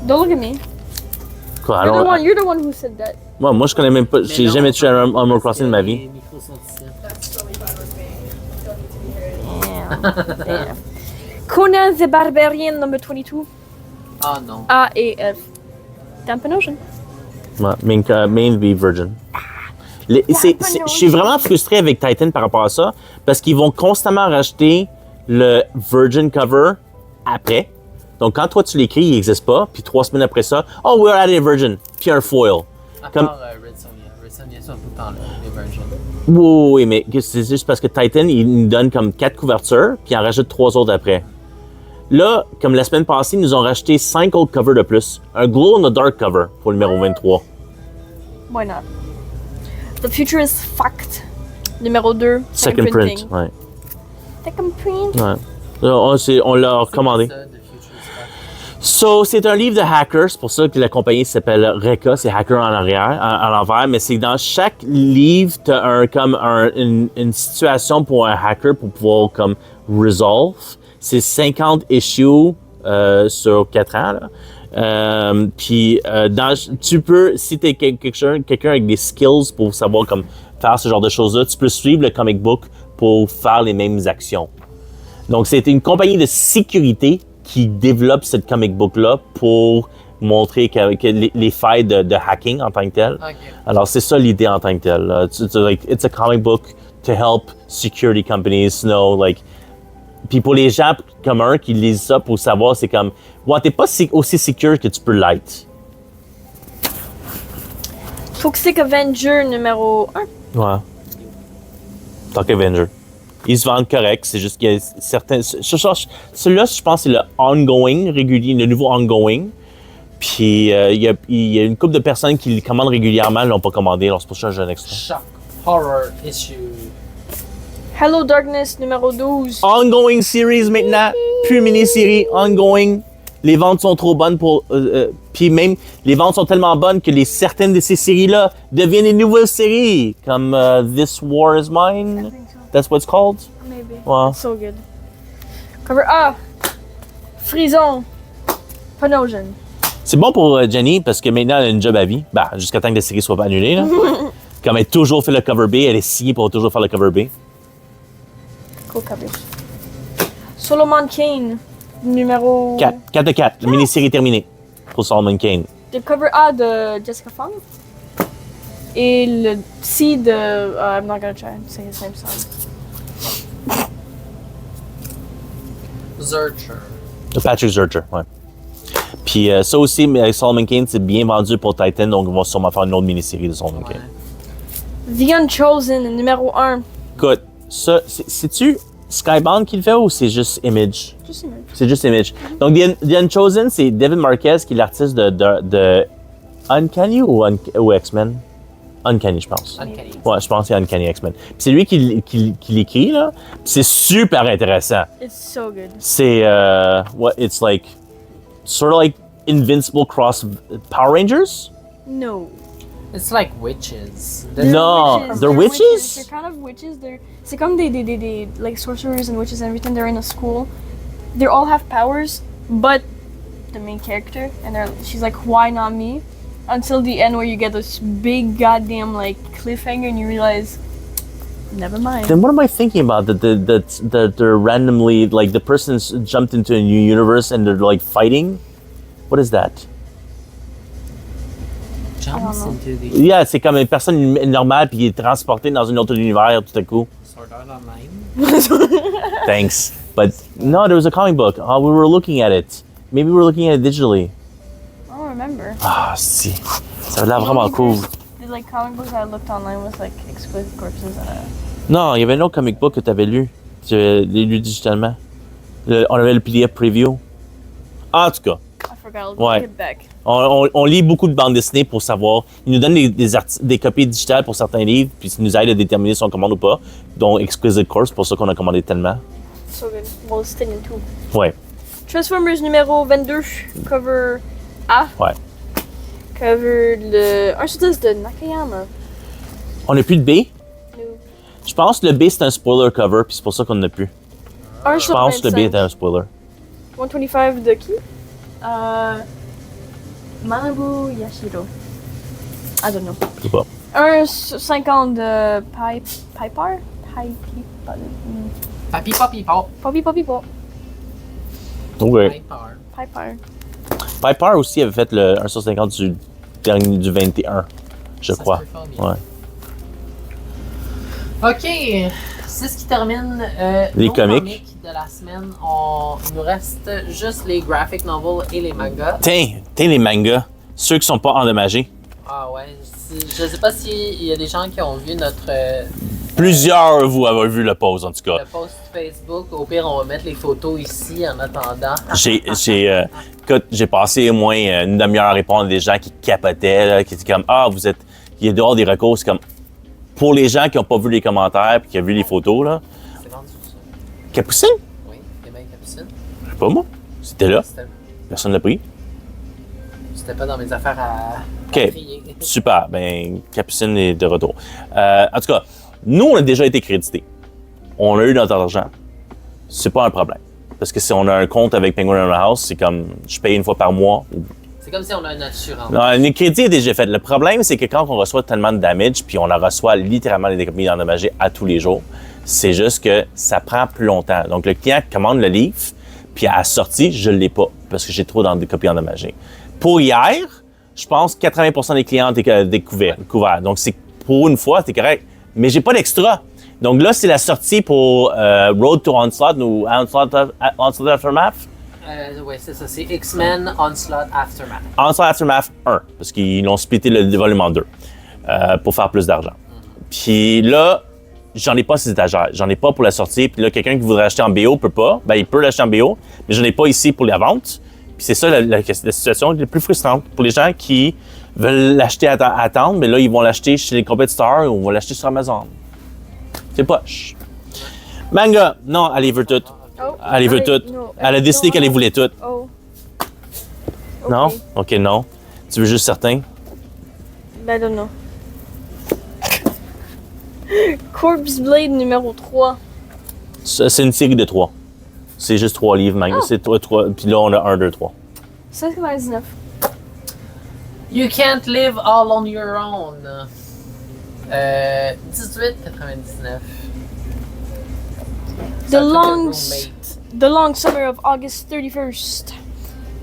Don't look at me. Quoi, You're the one who said that. moi, je connais même pas. Mais J'ai non, jamais tué un Animal parce Crossing que de ma les vie. micros sont ici. That's totally fine with me. Don't need to be heard. Damn. Conan the Barbarian number 22. Ah non. A et F. Dampen Ocean. Ouais, main be virgin. Je suis vraiment frustré avec Titan par rapport à ça, parce qu'ils vont constamment racheter le virgin cover après. Donc, quand toi tu l'écris, il n'existe pas, puis 3 semaines après ça, oh, we're adding a virgin, puis un foil. À Comme- part Red Sonja. Red Sonja sont tout le temps là, les versions. Oui, mais c'est juste parce que Titan, il nous donne comme 4 couvertures, puis il en rajoute 3 autres après. Là, comme la semaine passée, ils nous ont racheté 5 autres covers de plus. Un glow in the dark cover pour le numéro 23. Why not? The Future is Fact. Numéro 2. Second print, ouais. Second print. Ouais. Là, on l'a recommandé. Ça, The Future is Back. So, c'est un livre de hackers, c'est pour ça que la compagnie s'appelle Reka, c'est hacker en arrière, à l'envers, mais c'est que dans chaque livre, tu as une situation pour un hacker pour pouvoir comme resolve. C'est 50 issues sur 4 ans. Là. Tu peux, si tu es quelqu'un avec des skills pour savoir comme faire ce genre de choses-là, tu peux suivre le comic book pour faire les mêmes actions. Donc, c'est une compagnie de sécurité qui développe cette comic book-là pour montrer que les failles de hacking en tant que tel. Ok. Alors, c'est ça l'idée en tant que tel. It's a comic book to help security companies know, like... Puis pour les gens communs qui lisent ça pour savoir, c'est comme, ouais, t'es pas aussi secure que tu peux l'être. Toxic Avenger numéro 1. Ouais. Talk Avenger. Ils se vendent correct, c'est juste qu'il y a certains... Celui-là, je pense, c'est le ongoing, régulier, le nouveau ongoing. Puis il y a une couple de personnes qui le commandent régulièrement, ils l'ont pas commandé, alors c'est pour ça que j'ai un extra. Shock. Horror issue. Hello Darkness numéro 12. Ongoing series maintenant, plus mini-série, ongoing. Les ventes sont trop bonnes pour... puis même, les ventes sont tellement bonnes que certaines de ces séries-là deviennent des nouvelles séries, comme This War Is Mine. That's what it's called? Maybe. Ouais. So good. Cover A. Frison. Panosian. C'est bon pour Jenny parce que maintenant elle a une job à vie. Ben, jusqu'à temps que la série soit pas annulée. Là. Comme elle a toujours fait le cover B, elle est signée pour toujours faire le cover B. Cool covers. Solomon Kane. Numéro... 4 de 4. La mini-série terminée pour Solomon Kane. Le cover A de Jessica Fong. Et le C de... I'm not gonna try and sing the same song. Zurcher. De Patrick Zurcher, ouais. Puis ça aussi, mais avec Solomon Kane, c'est bien vendu pour Titan, donc on va sûrement faire une autre mini-série de Solomon Ouais. Kane. The Unchosen, numéro 1. Écoute, ça, c'est-tu Skybound qui le fait ou c'est juste Image? Just image. C'est juste Image. Donc, The Unchosen, c'est David Marquez qui est l'artiste de Uncanny ou X-Men? Uncanny, je pense. Uncanny. Ouais, je pense que c'est Uncanny X-Men. Puis c'est lui qui l'écrit, là. Puis c'est super intéressant. It's so good. C'est, it's like, sort of like Invincible cross Power Rangers? No. It's like witches. No, they're witches? They're kind of witches. C'est comme des like sorcerers and witches and everything. They're in a school. They all have powers, but the main character and she's like, why not me? Until the end where you get this big goddamn like cliffhanger and you realize, never mind. Then what am I thinking about? That they're randomly, like the person's jumped into a new universe and they're like fighting? What is that? Jumps into the Yeah, c'est comme une personne normale puis il est transporté dans un autre univers tout à coup. Sword Art Online. Thanks. But no, there was a comic book. Oh, we were looking at it. Maybe we were looking at it digitally. I don't remember. Ah, si. Ça a l'air vraiment cool. The like comic books I looked online with like exquisite corpses and Non, il y avait un autre comic book que tu avais lu. Tu l'as lu digitalement. On avait le PDF preview. En tout cas, I forgot. I'll Ouais. get it back. on lit beaucoup de bandes dessinées pour savoir. Ils nous donnent des copies digitales pour certains livres, puis ça nous aide à déterminer si on commande ou pas. Dont Exquisite Corpse, pour ça qu'on a commandé tellement. So good. Well, it's in two. Ouais, Transformers numéro 22, cover A. ouais. Cover le 1 sur 10 de Nakayama. On n'a plus de B. No. Je pense que le B, c'est un spoiler cover, puis c'est pour ça qu'on n'a plus. 1 Je sur pense que le B 25. était un spoiler. 125 de qui? Manabu Yashiro. I don't know. Je sais pas. 1 sur 50 de Piper? Papi, papi, pop. Poppy Pop. Ouais. Piper. Piper aussi avait fait le 1 sur 50 du 21, je crois. Ouais. Ok, c'est ce qui termine Les nos comics. de la semaine. Il nous reste juste les graphic novels et les mangas. Tiens, les mangas, ceux qui sont pas endommagés. Ah ouais, je sais pas s'il y a des gens qui ont vu notre Plusieurs de vous avez vu le pause, en tout cas. le post Facebook. Au pire, on va mettre les photos ici en attendant. Écoute, j'ai passé au moins une demi-heure à répondre à des gens qui capotaient, là, qui étaient comme « Ah, vous êtes... » Il y a dehors des recours, c'est comme... Pour les gens qui n'ont pas vu les commentaires et qui ont vu les photos, là, C'est vendu ça. Capucine? Oui, les mains capucines. Je sais pas moi. C'était là. Personne ne l'a pris. C'était pas dans mes affaires à OK. trier. Super. Ben, Capucine est de retour. En tout cas, nous, on a déjà été crédités. On a eu notre argent. C'est pas un problème. Parce que si on a un compte avec Penguin Random House, c'est comme je paye une fois par mois. C'est comme si on a une assurance. Non, le crédit est déjà fait. Le problème, c'est que quand on reçoit tellement de damage, puis on en reçoit littéralement des copies endommagées à tous les jours, c'est juste que ça prend plus longtemps. Donc, le client commande le livre, puis à la sortie, je ne l'ai pas parce que j'ai trop des copies endommagées. Pour hier, je pense que 80% des clients étaient découverts. Donc, c'est pour une fois, c'est correct. Mais j'ai pas d'extra. Donc là, c'est la sortie pour Road to Onslaught ou Onslaught Aftermath. Oui, c'est ça. C'est X-Men Onslaught Aftermath. Onslaught Aftermath 1, parce qu'ils l'ont splitté le volume en 2 pour faire plus d'argent. Puis là, j'en ai pas ces étagères. J'en ai pas pour la sortie. Puis là, quelqu'un qui voudrait acheter en BO peut pas. Ben, il peut l'acheter en BO, mais j'en ai pas ici pour la vente. Puis c'est ça la situation la plus frustrante pour les gens qui veulent l'acheter à attendre, mais là, ils vont l'acheter chez les compétiteurs ou ils vont l'acheter sur Amazon. C'est poche. Manga, non, elle les veut toutes. Oh. Elle les veut Wait, toutes. no, Elle a décidé qu'elle les voulait toutes. Oh. Non? Okay. OK, non. Tu veux juste certains? I don't know. Corpse Blade numéro 3. C'est une série de 3. C'est juste 3 livres, manga. Oh. C'est 3. Puis là, on a 1, 2, 3. 16,99. You can't live all on your own. 18,99. The Long Summer of August 31st.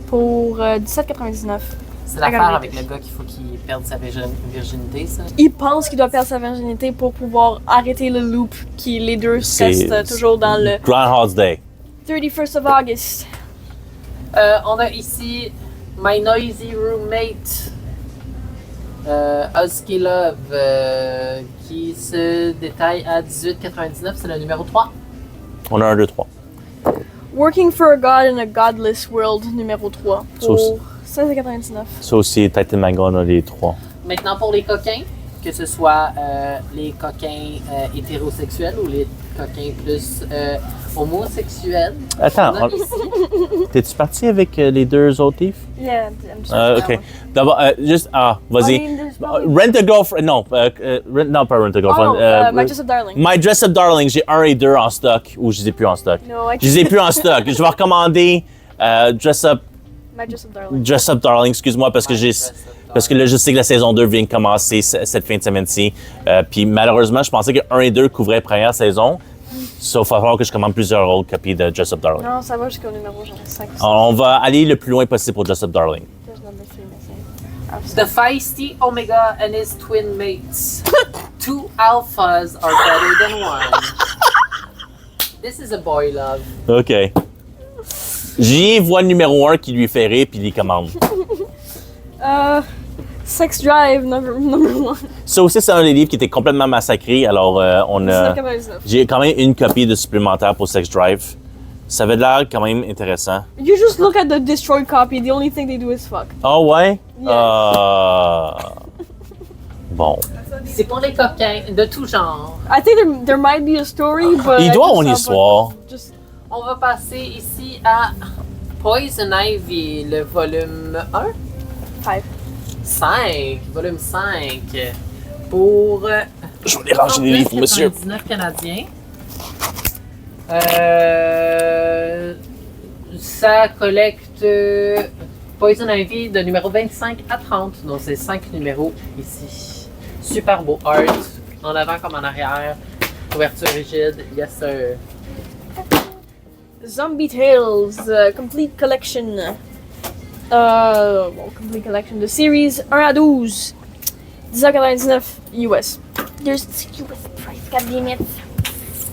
Pour 17,99. C'est l'affaire avec le gars qu'il faut qu'il perde sa virginité, ça? Il pense qu'il doit perdre sa virginité pour pouvoir arrêter le loop qui les deux restent toujours dans le Groundhog's Day. 31st of August. On a ici My Noisy Roommate, Husky Love, qui se détaille à 18,99. C'est le numéro 3. On a 1, 2, 3. Working for a God in a Godless World numéro 3 Ça pour aussi. 16,99. Ça aussi, Titan Manga, on a les 3. Maintenant pour les coquins, que ce soit les coquins hétérosexuels ou les coquins plus homosexuels. Attends, On a ici, t'es-tu parti avec les 2 autres livres? Yeah, I'm just OK. D'abord, juste, vas-y. I mean, there's probably- Rent a Girlfriend, non, non, pas Rent a Girlfriend. Oh, My Joseph Darling. My Dress Up Darling, j'ai 1 et 2 en stock, ou je les ai plus en stock. No, I Je les ai plus en stock. Je vais recommander Dress Up Darling, excuse-moi, parce que là, je sais que la saison 2 vient de commencer cette fin de semaine-ci. Puis malheureusement, je pensais que 1 et 2 couvraient la première saison. Sauf qu'il va falloir que je commande plusieurs autres copies de Dress Up Darling. Non, ça va jusqu'au numéro genre 5. On va aller le plus loin possible pour Dress Up Darling. There's number 3 missing. The feisty Omega and his twin mates. Two alphas are better than one. This is a boy love. OK. Julien voit le numéro 1 qui lui fait rire puis il les commande. Sex Drive, number one. Ça aussi, c'est un des livres qui était complètement massacré. Alors, on a... 1999. J'ai quand même une copie de supplémentaire pour Sex Drive. Ça avait l'air quand même intéressant. You just look at the destroyed copy. The only thing they do is fuck. Ah ouais? Yeah. Bon. C'est pour les coquins de tout genre. I think there might be a story, but Il doit avoir une histoire. Just On va passer ici à Poison Ivy, le volume 1. 5. 5, volume 5, pour Je vais les ranger les livres, monsieur. 99 canadiens. Ça collecte Poison Ivy de numéro 25 à 30, donc c'est 5 numéros ici. Super beau art, en avant comme en arrière, couverture rigide, yes sir. Zombie Tales, complete collection. Complete collection. The series 1 à 12. 19,99 US. There's US price. God damn it.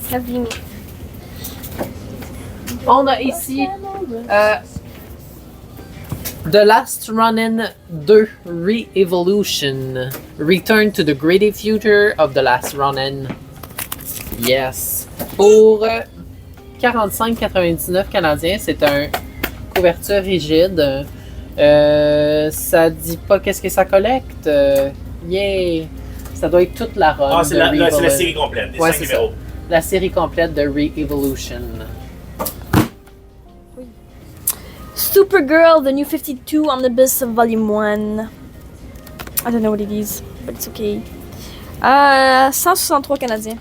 God damn it. On a ici The Last Ronin 2 Re-Evolution. Return to the gritty future of The Last Ronin. Yes. Pour 45,99 canadiens, c'est un couverture rigide. Ça dit pas qu'est-ce que ça collecte. Yeah! Ça doit être toute la run. Ah, c'est de la Re-Evolu- série complète, les Ouais, 5 c'est numéros. La série complète de Re-Evolution. Supergirl, the new 52 Omnibus Volume 1. I don't know what it is, but it's okay. 163 canadiens.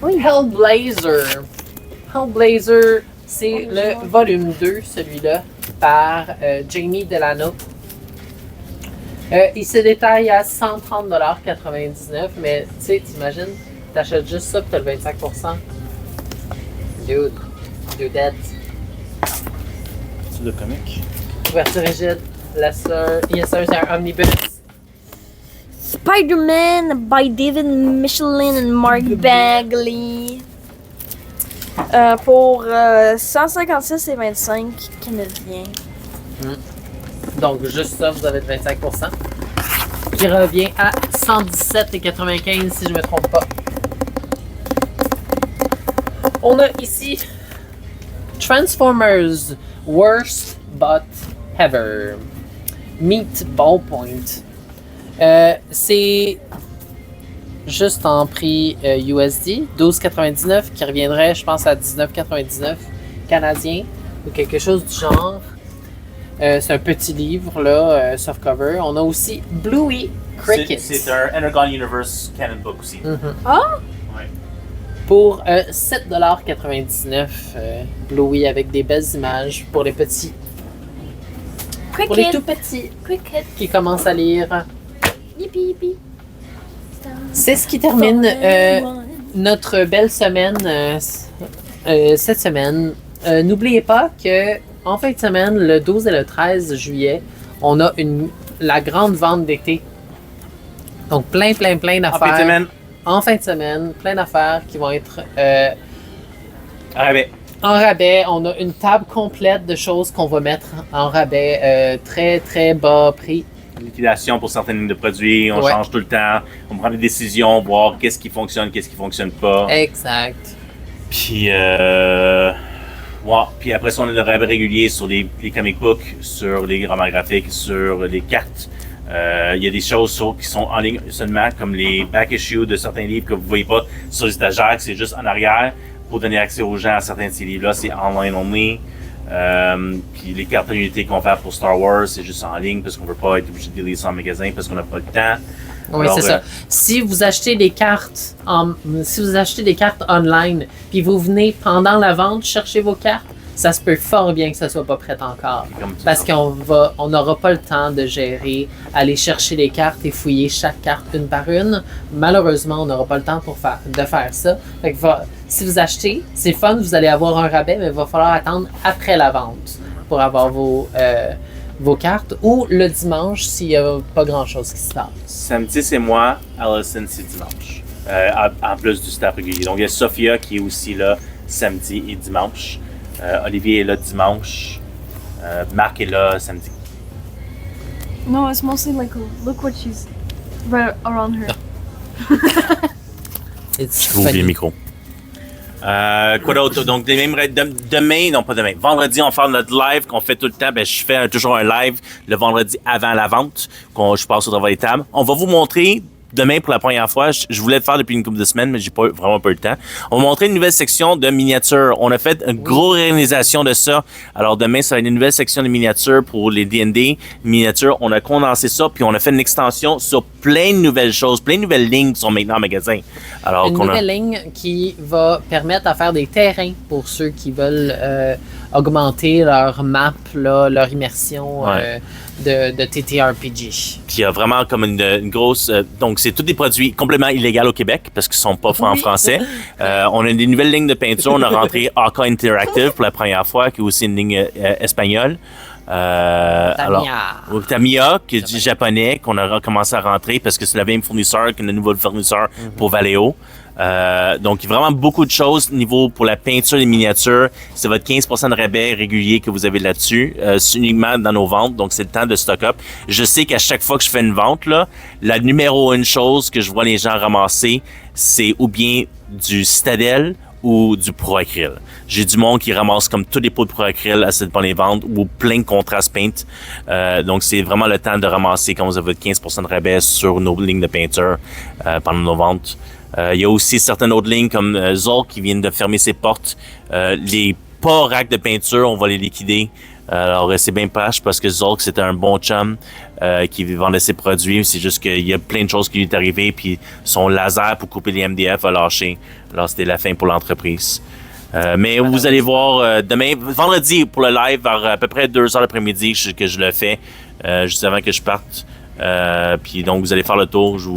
Hellblazer. Hellblazer, c'est le volume 2, celui-là, par Jamie Delano. Il se détaille à 130,99$, mais tu sais, t'imagines, t'achètes juste ça pis t'as le 25%. Dude, do that. C'est le comique. Couverture rigide, yes sir, c'est un omnibus. Spider-Man by David Michelin and Mark Bagley. Pour 156,25 canadiens. Donc, juste ça, vous avez le 25%. Qui revient à 117,95$ si je me trompe pas. On a ici Transformers Worst But Ever. Meet Ballpoint. C'est juste en prix USD, 12,99 qui reviendrait, je pense, à 19,99 canadien ou quelque chose du genre. C'est un petit livre, là, softcover. On a aussi Bluey Cricket. C'est un Energon Universe canon book aussi. Ah! Ouais. Pour 7,99$. Bluey avec des belles images pour les petits. Pour les tout petits Cricket. qui commencent à lire. Yippee yippee. C'est ce qui termine notre belle semaine cette semaine. N'oubliez pas que en fin de semaine, le 12 et le 13 juillet, on a la grande vente d'été. Donc plein En fin de d'affaires. semaine, En fin de semaine, plein d'affaires qui vont être à rabais. en rabais. On a une table complète de choses qu'on va mettre en rabais très très bas prix. Liquidation pour certaines lignes de produits, on Ouais. change tout le temps, on prend des décisions, voir qu'est-ce qui fonctionne pas. Exact. Puis, ouais. Puis après ça, on a le rabais régulier sur les comic books, sur les romans graphiques, sur les cartes. Il y a des choses qui sont en ligne seulement, comme les back issues de certains livres que vous voyez pas sur les étagères, que c'est juste en arrière pour donner accès aux gens à certains de ces livres-là. C'est online only. Puis les cartes d'unité qu'on fait pour Star Wars, c'est juste en ligne parce qu'on veut pas être obligé de lire ça en magasin parce qu'on n'a pas le temps. Oui, Alors, c'est ça. Si vous achetez des cartes online, puis vous venez pendant la vente chercher vos cartes, ça se peut fort bien que ça soit pas prêt encore. Comme tu Parce dis. on n'aura pas le temps de gérer, aller chercher les cartes et fouiller chaque carte une par une. Malheureusement, on n'aura pas le temps de faire ça. Fait que si vous achetez, c'est fun, vous allez avoir un rabais, mais il va falloir attendre après la vente pour avoir vos cartes, ou le dimanche s'il n'y a pas grand-chose qui se passe. Samedi, c'est moi. Allison, c'est dimanche. En plus du staff régulier. Donc, il y a Sophia qui est aussi là samedi et dimanche. Olivier est là dimanche. Marc est là samedi. No, it's mostly like, look what she's right around her. It's Je vais ouvrir funny. le micro. Quoi d'autre? Donc, demain, non pas demain, vendredi, on va faire notre live qu'on fait tout le temps. Ben, je fais toujours un live le vendredi avant la vente, je passe au travail des tables. On va vous montrer demain pour la première fois. Je voulais le faire depuis une couple de semaines, mais j'ai vraiment pas eu le temps. On va montrer une nouvelle section de miniatures. On a fait une grosse réalisation de ça. Alors, demain, ça va être une nouvelle section de miniatures pour les D&D miniatures. On a condensé ça, puis on a fait une extension sur plein de nouvelles choses, plein de nouvelles lignes qui sont maintenant en magasin. Alors, Une nouvelle ligne qui va permettre à faire des terrains pour ceux qui veulent augmenter leur map, là, leur immersion Ouais. de TTRPG. Puis il y a vraiment comme une grosse... donc, c'est tous des produits complètement illégaux au Québec parce qu'ils sont pas en Oui. français. On a des nouvelles lignes de peinture. On a rentré Aka Interactive pour la première fois, qui est aussi une ligne espagnole. Tamiya. Tamiya, qui est du japonais, qu'on a commencé à rentrer parce que c'est le même fournisseur que le nouveau fournisseur pour Valeo. Donc, il y a vraiment beaucoup de choses niveau pour la peinture des miniatures. C'est votre 15% de rabais régulier que vous avez là-dessus, c'est uniquement dans nos ventes. Donc, c'est le temps de stock up. Je sais qu'à chaque fois que je fais une vente, là, la numéro une chose que je vois les gens ramasser, c'est ou bien du Citadel ou du Pro Acryl. J'ai du monde qui ramasse comme tous les pots de Pro Acryl à cette les ventes ou plein de contrast paint. Donc, c'est vraiment le temps de ramasser quand vous avez votre 15% de rabais sur nos lignes de peinture pendant nos ventes. Il y a aussi certaines autres lignes comme Zork qui viennent de fermer ses portes. Les pas racks de peinture, on va les liquider. Alors, c'est bien pâche parce que Zork, c'était un bon chum qui vendait ses produits. C'est juste qu'il y a plein de choses qui lui est arrivé, puis son laser pour couper les MDF a lâché. Alors, c'était la fin pour l'entreprise. Mais vous allez voir demain, vendredi, pour le live, vers à peu près 2h l'après-midi que je le fais, juste avant que je parte. Puis donc, vous allez faire le tour. Je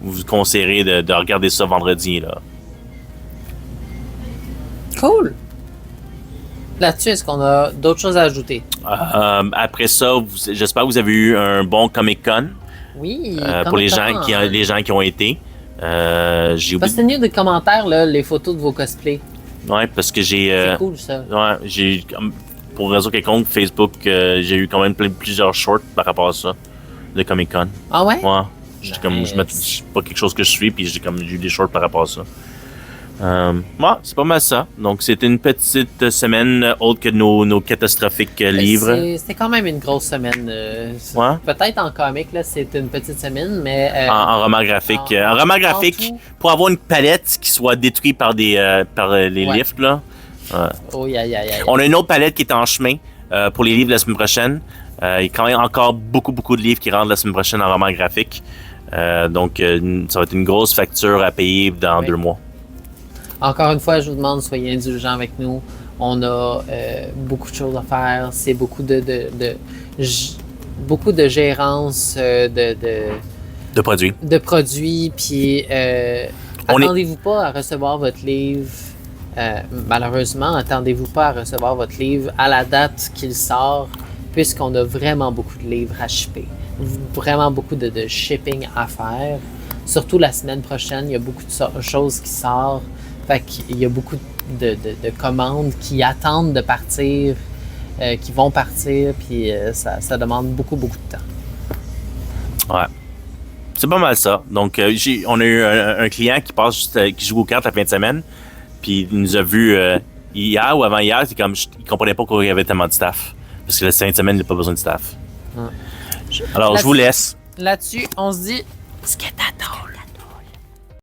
vous conseillerais de regarder ça vendredi, là. Cool! Là-dessus, est-ce qu'on a d'autres choses à ajouter? Après ça, j'espère que vous avez eu un bon Comic-Con Oui, pour les gens qui ont été. J'ai Parce que oublié. c'est mieux de commentaires, là, les photos de vos cosplays. Ouais, parce que j'ai. C'est cool, ça. Ouais, j'ai. Pour raison quelconque, Facebook, j'ai eu quand même plusieurs shorts par rapport à ça, de Comic-Con. Ah ouais? Ouais. J'étais comme, Nice. c'est pas quelque chose que je suis, puis j'ai eu des shorts par rapport à ça. Ouais, c'est pas mal ça. Donc, c'était une petite semaine autre que nos catastrophiques livres. C'était quand même une grosse semaine. Ouais. Peut-être en comic, là, c'est une petite semaine, mais... En roman graphique. En roman graphique, tout. pour avoir une palette qui soit détruite par les Ouais. livres, là. Oh, aïe. On a une autre palette qui est en chemin pour les livres de la semaine prochaine. Il y a quand même encore beaucoup de livres qui rentrent la semaine prochaine en roman graphique. Donc, ça va être une grosse facture à payer dans Oui. 2 mois. Encore une fois, je vous demande, soyez indulgents avec nous. On a beaucoup de choses à faire. C'est beaucoup beaucoup de gérance De produits. de produits. Puis, attendez-vous pas à recevoir votre livre. Malheureusement, attendez-vous pas à recevoir votre livre à la date qu'il sort, puisqu'on a vraiment beaucoup de livres à shipper. Vraiment beaucoup de shipping à faire. Surtout la semaine prochaine, il y a beaucoup de choses qui sortent. Fait qu'il y a beaucoup de commandes qui attendent de partir, qui vont partir, puis ça demande beaucoup de temps. Ouais. C'est pas mal ça. Donc, on a eu un client qui joue aux cartes la fin de semaine, puis il nous a vu hier ou avant-hier, c'est comme, il comprenait pas qu'il y avait tellement de staff. Parce que la fin de semaine, il n'a pas besoin de staff. Ouais. Alors, je vous laisse. Là-dessus, on se dit, skedaddle.